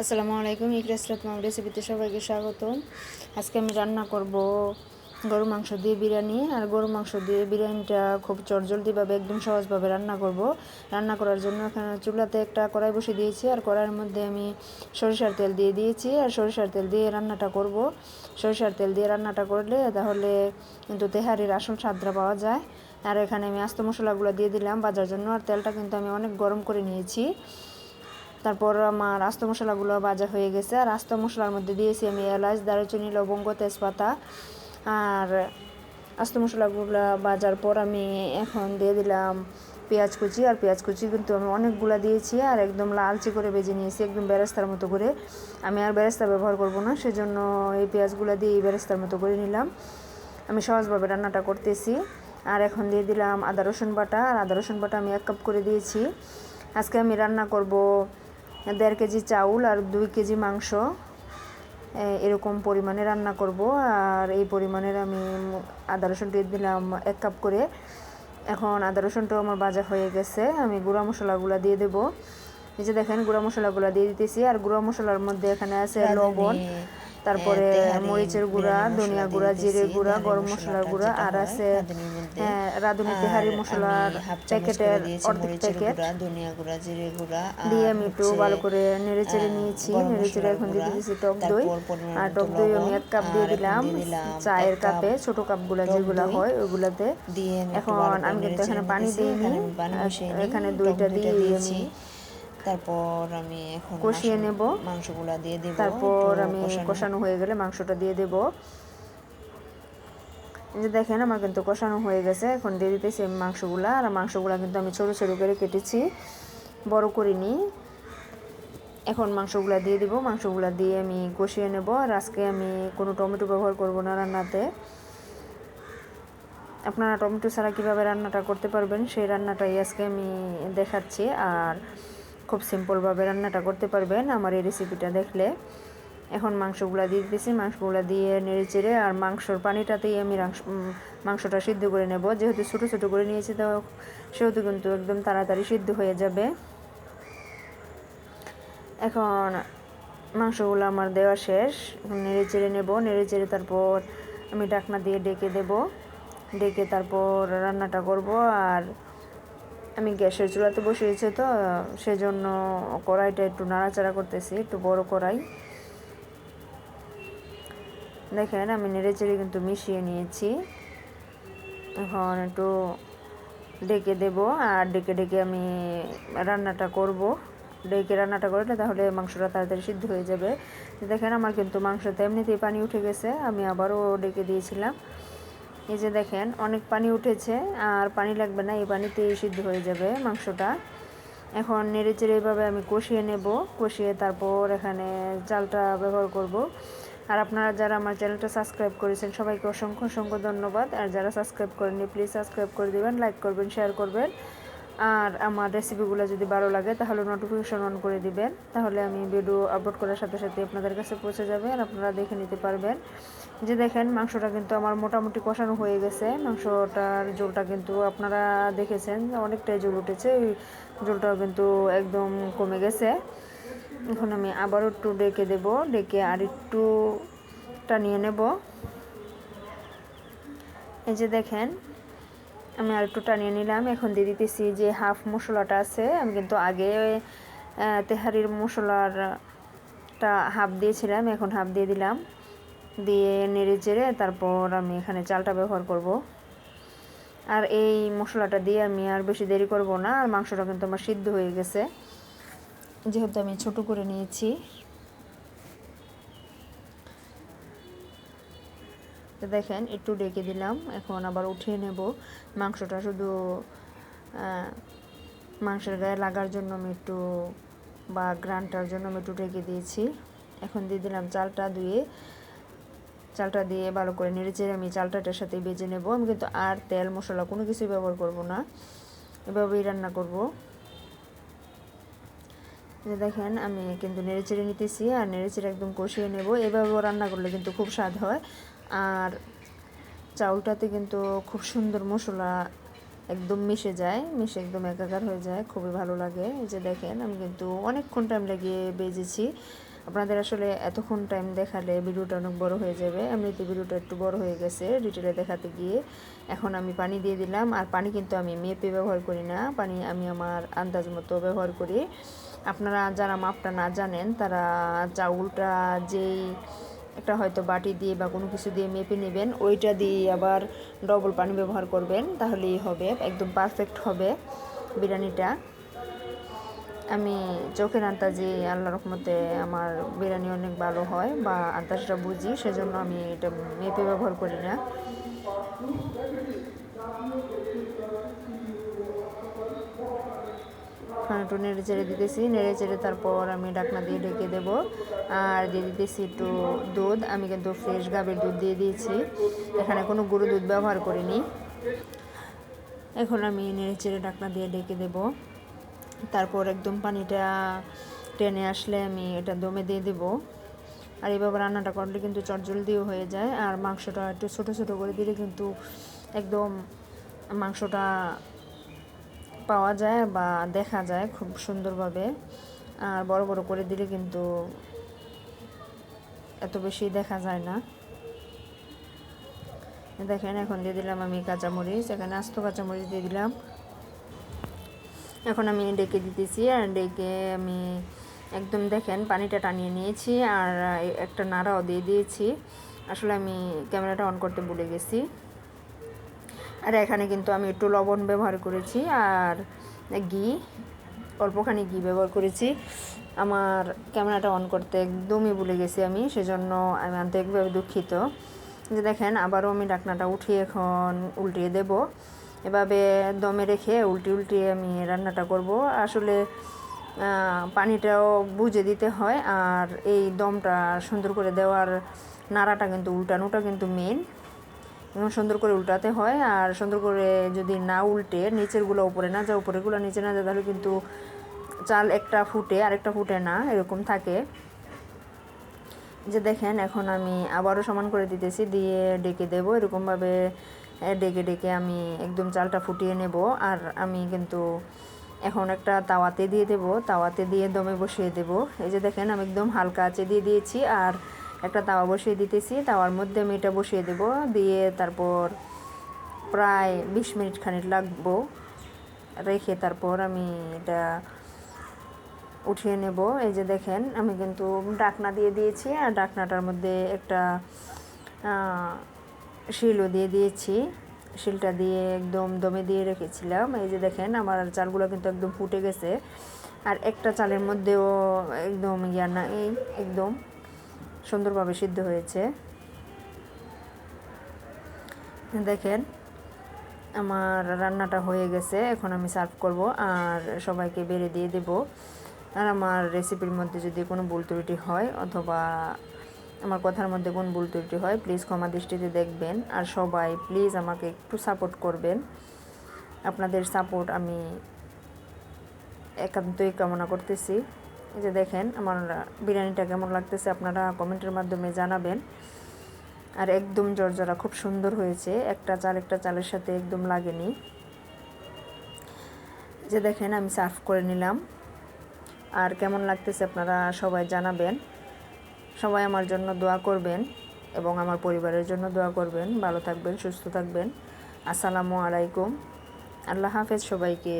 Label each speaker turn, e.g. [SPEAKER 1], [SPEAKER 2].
[SPEAKER 1] আসসালামু আলাইকুম। ইকরাস মাম রেসিপিতে সবাইকে স্বাগতম। আজকে আমি রান্না করব গরু মাংস দিয়ে বিরিয়ানি। আর গরু মাংস দিয়ে বিরিয়ানিটা খুব চটজলদিভাবে একদম সহজভাবে রান্না করব। রান্না করার জন্য এখানে চুলাতে একটা কড়াই বসিয়ে দিয়েছি, আর কড়াইয়ের মধ্যে আমি সরিষার তেল দিয়ে দিয়েছি। আর সরিষার তেল দিয়ে রান্নাটা করব। সরিষার তেল দিয়ে রান্নাটা করলে তাহলে কিন্তু তেহারির আসল স্বাদটা পাওয়া যায়। আর এখানে আমি আস্ত মশলাগুলো দিয়ে দিলাম ভাজার জন্য। আর তেলটা কিন্তু আমি অনেক গরম করে নিয়েছি। তারপর আমার আস্ত মশলাগুলো ভাজা হয়ে গেছে। আর আস্ত মশলার মধ্যে দিয়েছি আমি এলাচ, দারুচিনি, লবঙ্গ, তেজপাতা। আর আস্ত মশলাগুলো ভাজার পর আমি এখন দিয়ে দিলাম পেঁয়াজ কুচি। আর পেঁয়াজ কুচি কিন্তু আমি অনেকগুলো দিয়েছি, আর একদম লালচে করে ভেজে নিয়েছি, একদম বেরেস্তার মতো করে। আমি আর বেরেস্তা ব্যবহার করব না, সেজন্য এই পেঁয়াজগুলো দিয়ে এই বেরেস্তার মতো করে নিলাম। আমি সহজভাবে রান্নাটা করতেছি। আর এখন দিয়ে দিলাম আদা রসুন বাটা। আর আদা রসুন বাটা আমি 1 কাপ করে দিয়েছি। আজকে আমি রান্না করব 1.5 কেজি চাউল আর 2 কেজি মাংস, এরকম পরিমাণে রান্না করব। আর এই পরিমাণের আমি আদা রসুন দিয়ে দিলাম 1 কাপ করে। এখন আদা রসুনটাও আমার ভাজা হয়ে গেছে। আমি গুঁড়া মশলাগুলো দিয়ে দেবো। এই যে দেখেন গুঁড়া মশলাগুলো দিয়ে দিতেছি। আর গুঁড়া মশলার মধ্যে এখানে আছে লবণ, তারপরে মরিচের গুঁড়া, ধনিয়া গুঁড়া, জিরে গুঁড়া, গরম মশলার গুঁড়া, আর আছে রাঁধুনি তেহারি মশলার প্যাকেটের অর্ধেক প্যাকেট
[SPEAKER 2] ধনিয়া গুঁড়া, জিরে গুঁড়া
[SPEAKER 1] দিয়ে আমি একটু ভালো করে নেড়ে চেড়ে নিয়েছি। নেড়ে চেড়ে এখন দিয়ে দিয়েছি টক দই। আর টক দই আমি 1 কাপ দিয়ে দিলাম চায়ের কাপে, ছোট কাপগুলো যেগুলো হয় ওইগুলোতে। এখন আমি কিন্তু এখানে পানি দিইনি, এখানে দইটা দিয়ে আমি
[SPEAKER 2] তারপর আমি এখন
[SPEAKER 1] কষিয়ে নেব।
[SPEAKER 2] মাংসগুলা দিয়ে দেব।
[SPEAKER 1] তারপর আমি কষানো হয়ে গেলে মাংসটা দিয়ে দেব। এই যে দেখেন আমার কিন্তু কষানো হয়ে গেছে। এখন দিয়ে দিতেছি আমি মাংসগুলা। আর মাংসগুলা কিন্তু আমি ছোটো ছোটো করে কেটেছি, বড় করিনি। এখন মাংসগুলা দিয়ে দিব। মাংসগুলা দিয়ে আমি কষিয়ে নেব। আর আজকে আমি কোনো টমেটো ব্যবহার করব না রান্নাতে। আপনারা টমেটো ছাড়া কীভাবে রান্নাটা করতে পারবেন সেই রান্নাটাই আজকে আমি দেখাচ্ছি। আর খুব সিম্পলভাবে রান্নাটা করতে পারবেন আমার এই রেসিপিটা দেখলে। এখন মাংসগুলা দিয়ে দিতেছি। মাংসগুলা দিয়ে নেড়ে চেড়ে আর মাংসর পানিটাতেই আমি মাংসটা সিদ্ধ করে নেব। যেহেতু ছোটো ছোটো করে নিয়েছি তো সেহেতু কিন্তু একদম তাড়াতাড়ি সিদ্ধ হয়ে যাবে। এখন মাংসগুলো আমার দেওয়া শেষ। এখন নেড়ে চেড়ে নেব। নেড়ে চেড়ে তারপর আমি ঢাকনা দিয়ে ডেকে দেব। ডেকে তারপর রান্নাটা করব। আর আমি গ্যাসের চুলাতে বসিয়েছি তো সেজন্য কড়াইটা একটু নাড়াচাড়া করতেছি, একটু বড় কড়াই। দেখেন আমি নেড়ে চেড়ে কিন্তু মিশিয়ে নিয়েছি। এখন একটু ডেকে দেব। আর ডেকে ডেকে আমি রান্নাটা করব। ডেকে রান্নাটা করলে তাহলে মাংসটা তাড়াতাড়ি সিদ্ধ হয়ে যাবে। দেখেন আমার কিন্তু মাংসতে এমনিতেই পানি উঠে গেছে, আমি আবারও ডেকে দিয়েছিলাম। এই যে দেখেন অনেক পানি উঠেছে, আর পানি লাগবে না, এই পানিতেই সিদ্ধ হয়ে যাবে মাংসটা। এখন নেড়ে চেড়ে এইভাবে আমি কষিয়ে নেব। কষিয়ে তারপর এখানে চালটা ব্যবহার করব। আর আপনারা যারা আমার চ্যানেলটা সাবস্ক্রাইব করেছেন সবাইকে অসংখ্য অসংখ্য ধন্যবাদ। আর যারা সাবস্ক্রাইব করেননি প্লিজ সাবস্ক্রাইব করে দেবেন, লাইক করবেন, শেয়ার করবেন। আর আমার রেসিপিগুলো যদি ভালো লাগে তাহলে নোটিফিকেশন অন করে দিবেন, তাহলে আমি ভিডিও আপলোড করার সাথে সাথে আপনাদের কাছে পৌঁছে যাবে আর আপনারা দেখে নিতে পারবেন। যে দেখেন মাংসটা কিন্তু আমার মোটামুটি কষানো হয়ে গেছে। মাংসটার ঝোলটা কিন্তু আপনারা দেখেছেন অনেকটাই ঝোল উঠেছে, ওই ঝোলটাও কিন্তু একদম কমে গেছে। এখন আমি আবারও একটু ডেকে দেব। ডেকে আর একটু টানিয়ে নেব। এই যে দেখেন আমি আর একটু টানিয়ে নিলাম। এখন দিয়ে দিতেছি যে হাফ মশলাটা আছে, আমি কিন্তু আগে তেহারির মশলাটা হাফ দিয়েছিলাম, এখন হাফ দিয়ে দিলাম। দিয়ে নেড়ে চেড়ে তারপর আমি এখানে চালটা ব্যবহার করব। আর এই মশলাটা দিয়ে আমি আর বেশি দেরি করব না। আর মাংসটা কিন্তু আমার সিদ্ধ হয়ে গেছে, যেহেতু আমি ছোট করে নিয়েছি। তো দেখেন একটু ডেকে দিলাম, এখন আবার উঠিয়ে নেব। মাংসটা শুধু মাংসের গায়ে লাগার জন্য আমি একটু বা গ্রানটার জন্য আমি একটু ডেকে দিয়েছি। এখন দিয়ে দিলাম চালটা ধুয়ে। চালটা দিয়ে ভালো করে নেড়ে চেড়ে আমি চালটাটার সাথে ভেজে নেব। আমি কিন্তু আর তেল মশলা কোনো কিছুই ব্যবহার করব না, এভাবেই রান্না করব। দেখেন আমি কিন্তু নেড়ে চেড়ে নিতেছি আর নেড়ে চেড়ে একদম কষিয়ে নেব। এভাবেও রান্না করলে কিন্তু খুব স্বাদ হয়। আর চাউলটাতে কিন্তু খুব সুন্দর মশলা একদম মিশে যায়, মিশে একদম একাকার হয়ে যায়, খুবই ভালো লাগে। এই যে দেখেন আমি কিন্তু অনেকক্ষণ টাইম লাগিয়ে ভেজেছি। আপনাদের আসলে এতক্ষণ টাইম দেখালে ভিডিওটা অনেক বড় হয়ে যাবে। এমনিতে ভিডিওটা একটু বড় হয়ে গেছে ডিটেলে দেখাতে গিয়ে। এখন আমি পানি দিয়ে দিলাম, আর পানি কিন্তু আমি মেপে ব্যবহার করি না, পানি আমি আমার আন্দাজ মতো ব্যবহার করি। আপনারা যারা মাপটা না জানেন তারা চাউলটা যেই একটা হয়তো বাটি দিয়ে বা কোনো কিছু দিয়ে মেপে নেবেন, ওইটা দিয়ে আবার ডবল পানি ব্যবহার করবেন, তাহলেই হবে, একদম পারফেক্ট হবে বিরিয়ানিটা। আমি চোখের আন্দাজে আল্লাহর রহমতে আমার বিরিয়ানি অনেক ভালো হয় বা আন্দাজটা বুঝি, সেজন্য আমি এটা মেপে ব্যবহার করি না। একটু নেড়ে চেড়ে দিতেছি, নেড়ে চেড়ে তারপর আমি ঢাকনা দিয়ে ঢেকে দেবো। আর দিয়ে দিতেছি একটু দুধ, আমি কিন্তু ফ্রেশ গাভীর দুধ দিয়ে দিয়েছি, এখানে কোনো গুঁড়ো দুধ ব্যবহার করিনি। এখন আমি নেড়ে চেড়ে ঢাকনা দিয়ে ঢেকে দেবো। তারপর একদম পানিটা টেনে আসলে আমি এটা দমে দিয়ে দেবো। আর এইভাবে রান্নাটা করলে কিন্তু চটজলদিও হয়ে যায়। আর মাংসটা একটু ছোটো ছোটো করে দিলে কিন্তু একদম মাংসটা পাওয়া যায় বা দেখা যায় খুব সুন্দরভাবে। আর বড় বড় করে দিলে কিন্তু এত বেশি দেখা যায় না। দেখেন এখন দিয়ে দিলাম আমি কাঁচামরিচ, এখানে আস্ত কাঁচামরিচ দিয়ে দিলাম। এখন আমি ডেকে দিতেছি, আর ডেকে আমি একদম দেখেন পানিটা টানিয়ে নিয়েছি, আর একটা নাড়াও দিয়ে দিয়েছি। আসলে আমি ক্যামেরাটা অন করতে ভুলে গেছি। আর এখানে কিন্তু আমি একটু লবণ ব্যবহার করেছি আর ঘি, অল্পখানি ঘি ব্যবহার করেছি। আমার ক্যামেরাটা অন করতে একদমই ভুলে গেছি আমি, সেজন্য আমি আন্তরিকভাবে দুঃখিত। যে দেখেন আবারও আমি ঢাকনাটা উঠিয়ে এখন উল্টিয়ে দেব। এভাবে দমে রেখে উল্টিয়ে আমি রান্নাটা করব। আসলে পানিটাও বুঝে দিতে হয়, আর এই দমটা সুন্দর করে দেওয়ার নাড়াটা কিন্তু উল্টানোটা কিন্তু মেন, এবং সুন্দর করে উল্টাতে হয়। আর সুন্দর করে যদি না উল্টে নিচেরগুলো উপরে না যায়, উপরেগুলো নিচে না যায়, তাহলে কিন্তু চাল একটা ফুটে আরেকটা ফুটে না, এরকম থাকে। যে দেখেন এখন আমি আবারও সমান করে দিতেছি, দিয়ে ডেকে দেবো। এরকমভাবে ডেকে ডেকে আমি একদম চালটা ফুটিয়ে নেব। আর আমি কিন্তু এখন একটা তাওয়াতে দিয়ে দেব, তাওয়াতে দিয়ে দমে বসিয়ে দেব। এই যে দেখেন আমি একদম হালকা আঁচে দিয়ে দিয়েছি, আর একটা তাওয়া বসিয়ে দিতেছি, তাওয়ার মধ্যে আমি এটা বসিয়ে দেব, দিয়ে তারপর প্রায় 20 মিনিট খানিক লাগবো রেখে তারপর আমি এটা উঠিয়ে নেব। এই যে দেখেন আমি কিন্তু ঢাকনা দিয়ে দিয়েছি, আর ঢাকনাটার মধ্যে একটা শিলও দিয়ে দিয়েছি, শিলটা দিয়ে একদম দমে দিয়ে রেখেছিলাম। এই যে দেখেন আমার চালগুলো কিন্তু একদম ফুটে গেছে, আর একটা চালের মধ্যেও একদম না এই একদম সুন্দরভাবে সিদ্ধ হয়েছে। দেখেন আমার রান্নাটা হয়ে গেছে, এখন আমি সার্ভ করব আর সবাইকে বেড়ে দিয়ে দেব। আর আমার রেসিপির মধ্যে যদি কোনো ভুল ত্রুটি হয় অথবা আমার কথার মধ্যে কোনো ভুল ত্রুটি হয়, প্লিজ ক্ষমা দৃষ্টিতে দেখবেন। আর সবাই প্লিজ আমাকে একটু সাপোর্ট করবেন, আপনাদের সাপোর্ট আমি একান্তই কামনা করতেছি। এই যে দেখেন আমার বিরিয়ানিটা কেমন লাগতেছে আপনারা কমেন্টের মাধ্যমে জানাবেন। আর একদম জর্জরা খুব সুন্দর হয়েছে, একটা চালের সাথে একদম লাগেনি। যে দেখেন আমি সার্ভ করে নিলাম, আর কেমন লাগতেছে আপনারা সবাই জানাবেন। সবাই আমার জন্য দোয়া করবেন এবং আমার পরিবারের জন্য দোয়া করবেন। ভালো থাকবেন, সুস্থ থাকবেন। আসসালামু আলাইকুম, আল্লাহ হাফেজ সবাইকে।